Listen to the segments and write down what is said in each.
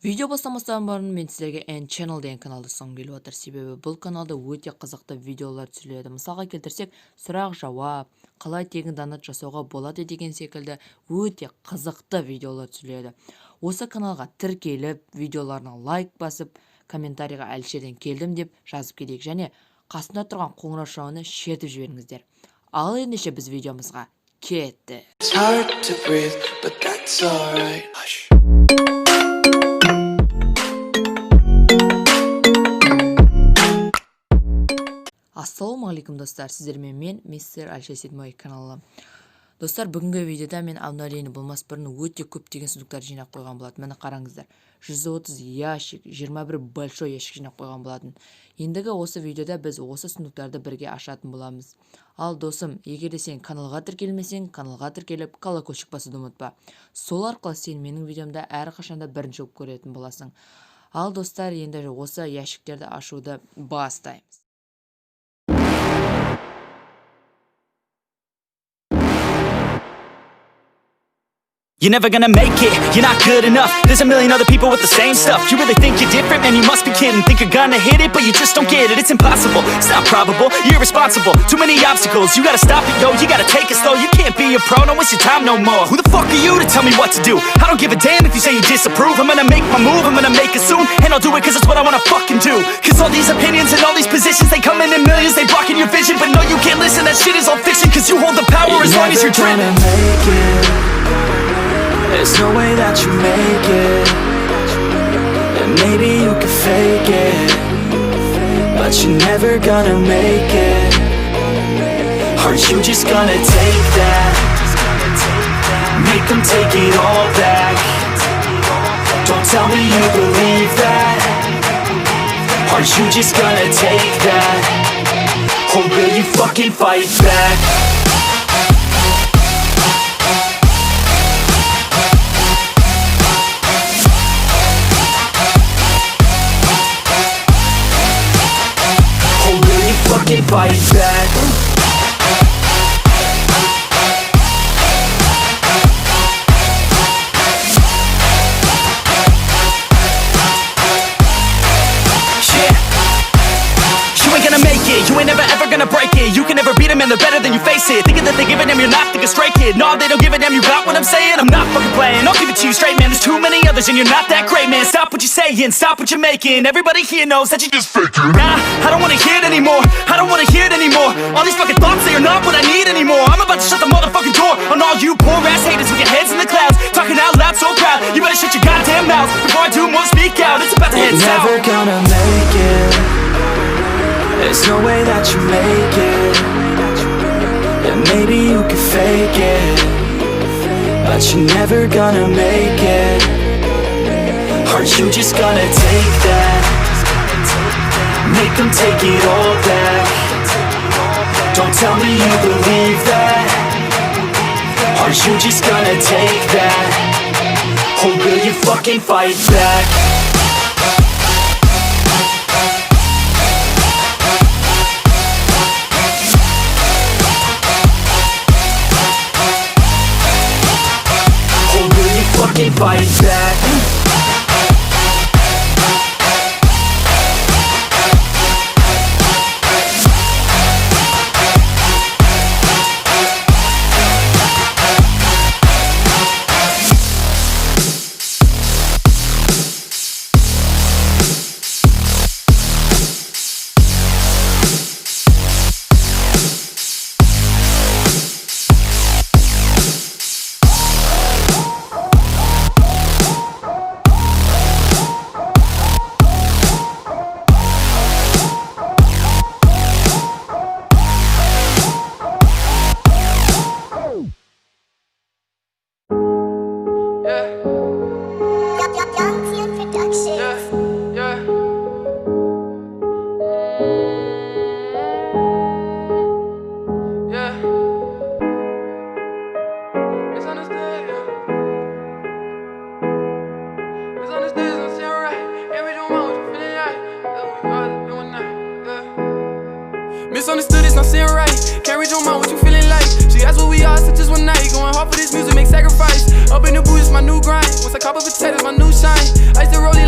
Видео бастамастан бұрын мен сіздерге N-Channel деген каналды ұсынғым келіп отыр. Себебі бұл каналда өте қызықты видеолар түсіріледі. Мысалға келтірсек, сұрақ-жауап, қалай тегін донат жасауға болады деген секілді өте қызықты видеолар түсіріледі. Осы каналға тіркеліп, видеоларына лайк басып, комментарийға әлішерден келдім деп жазып кетейік, және қасында тұрған қоңырау шауын шертіп жіберіңіздер. Ал ендеше біз видеомызға кеттік. Ассалаумағалейкум достар, сіздермен мен мистер Альша 7 каналы. Достар, бүгінгі видеода мен обновление болмас бұрын өте көптеген сундуктар жинап қойған болатын. Міне қараңыздар, 130 ящик, 21 большой ящик жинап қойған болатын. Ендігі осы видеода біз осы сундуктарды бірге ашатын боламыз. Ал досым, егер де сен каналға тіркелмесең, каналға тіркеліп колокольчик басуды ұмытпа. Сол арқылы сен менің видеомда әрқашанда бірінші болып көретін боласың. Ал достар, енді осы ящиктерді ашуды бастаймыз. You're never gonna make it, you're not good enough. There's a million other people with the same stuff. You really think you're different, man, you must be kidding. Think you're gonna hit it, but you just don't get it. It's impossible, it's not probable, you're irresponsible. Too many obstacles, you gotta stop it, yo. You gotta take it slow, you can't be a pro, don't waste your time no more. Who the fuck are you to tell me what to do? I don't give a damn if you say you disapprove. I'm gonna make my move, I'm gonna make it soon. And I'll do it cause it's what I wanna fucking do. Cause all these opinions and all these positions, they come in millions, they blocking your vision. But no, you can't listen, that shit is all fiction. Cause you hold the power as long as you're dreaming. There's no way that you make it. And maybe you can fake it, but you're never gonna make it. Aren't you just gonna take that? Make them take it all back. Don't tell me you believe that. Aren't you just gonna take that? Or will you fucking fight back? Fight back. You ain't never ever gonna break it. You can never beat them and they're better than you face it. Thinking that they give a damn, you're not thinking straight, kid. No, they don't give a damn, you got what I'm saying? I'm not fucking playing, I'll give it to you straight, man. There's too many others and you're not that great, man. Stop what you're saying, stop what you're making. Everybody here knows that you just faking. Nah, I don't wanna hear it anymore, I don't wanna hear it anymore. All these fucking thoughts, they are not what I need anymore. I'm about to shut the motherfucking door on all you poor ass haters with your heads in the clouds, talking out loud so proud. You better shut your goddamn mouth before I do more speak out. It's about to head south. You're never gonna make it. There's no way that you make it. And maybe you can fake it, but you're never gonna make it. Aren't you just gonna take that? Make them take it all back. Don't tell me you believe that. Aren't you just gonna take that? Or will you fucking fight back? Fight back. Misunderstood, it's not saying right. Can't read your mind, what you feeling like? She asked what we are, said just one night. Going hard for this music, make sacrifice. Up in the booth, it's my new grind. Once I cop up potatoes, my new shine. I used to roll it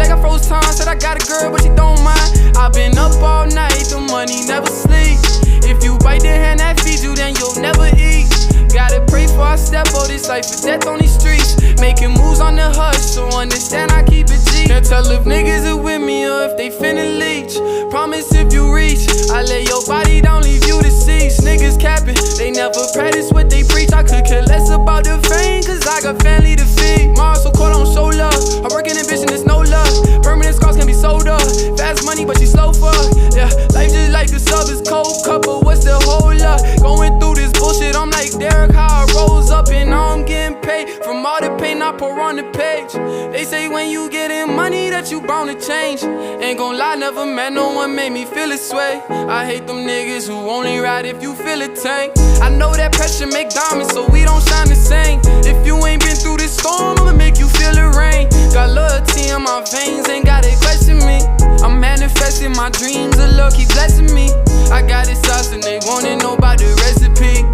first time, said I got a girl, but she don't mind. I've been up all night, the money never sleep. If you bite the hand that feeds you, then you'll never eat. Gotta pray for I step out this life for death on these streets. Making moves on the hush, so understand I keep it G. Can't tell if niggas are with me or if they finna leech. Promise if you reach, I lay your body down, leave you deceased. Niggas capping, they never practice what they preach. I could care less about the fame, cause I got family to feed. Mars so cold, I don't show love. I work in ambition, there's no love. Permanent scars can be sold up. Fast money, but she slow fuck. Yeah, life just like a sub is cold couple. What's the whole lot? Going through this bullshit, I'm like Derek, how I rose up and now I'm getting paid. From all the pain I pour on the page. They say when you getting money that you bound to change. Ain't gon' lie, never met no one made me feel this way. I hate them niggas who only ride if you feel a tank. I know that pressure make diamonds, so we don't shine the same. If you ain't been through this storm, I'ma make you feel the rain. Got loyalty in my veins, ain't gotta question me. I'm manifesting my dreams, the Lord keep blessing me. I got it sauce and they wanna know about the recipe.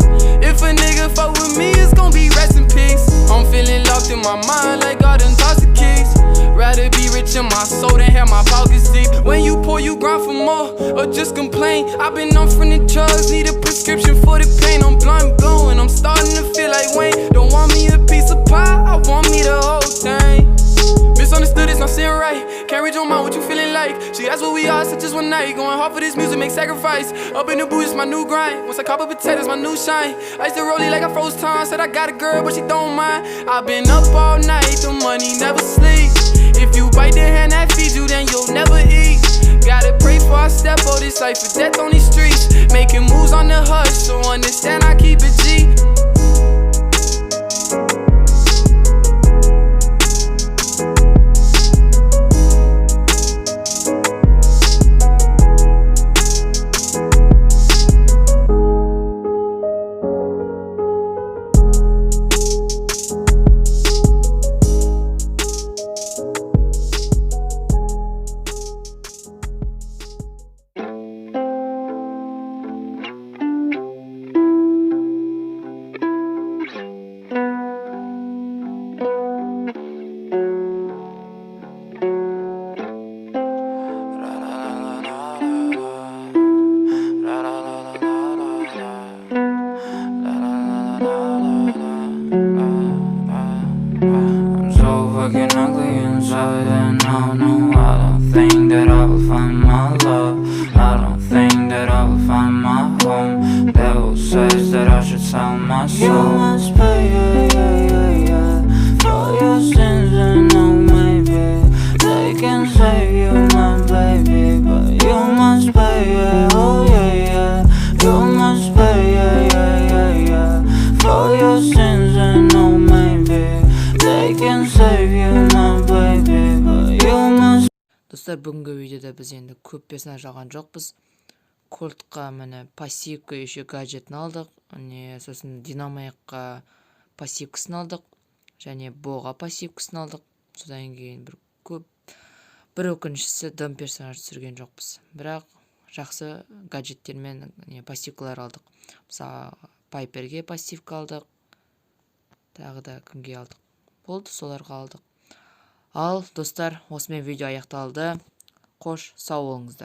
If a nigga fuck with me, it's gon' be rest in peace. I'm feeling locked in my mind like I done tossed the keys. Rather be rich in my soul than have my pockets deep. When you pour, you grind for more, or just complain. I've been on from the drugs, need a prescription for the pain. I'm blind blowing, I'm starting to feel like Wayne. Don't want me a piece of pie, I want me the whole thing. Misunderstood, it's not sitting right. Can't read your mind, what you feeling like? She asked what we are, said just one night. Going hard for this music, make sacrifice. Up in the booth, it's my new grind. Once I cop a potato, it's my new shine. I used to roll it like I froze time. Said I got a girl, but she don't mind. I've been up all night, the money never sleep. If you bite the hand that feeds you, then you'll never eat. Gotta pray for I step out this life for death on these streets. Making moves on the hush, so understand I keep it G. I'm so fucking ugly inside, and I don't know. I don't think that I will find my love. I don't think that I will find my home. Devil says that I should sell my soul. You must pay, for your sins, and no, maybe they can save you, my baby, but you must pay, oh yeah. You must pay, for your sins, and no, maybe they can save you, my baby, but you must. Достар, бүгінгі видеода біз енді көп персонаж алған жоқпыз. Колтқа міне пассивка еще гаджетін алдық. Сосын динамайкқа пассивкасын алдық. Және боға пассивкасын алдық. Содан кейін бір өкінішісі дым персонаж түсірген жоқпыз. Бірақ жақсы гаджеттермен пассивкалар алдық. Мысалы Пайперге пассивка алдық. Тағы да кімге алдық? Болды, соларға алдық. Ал достар, осымен видео аяқталды. Қош, сау болыңыздар.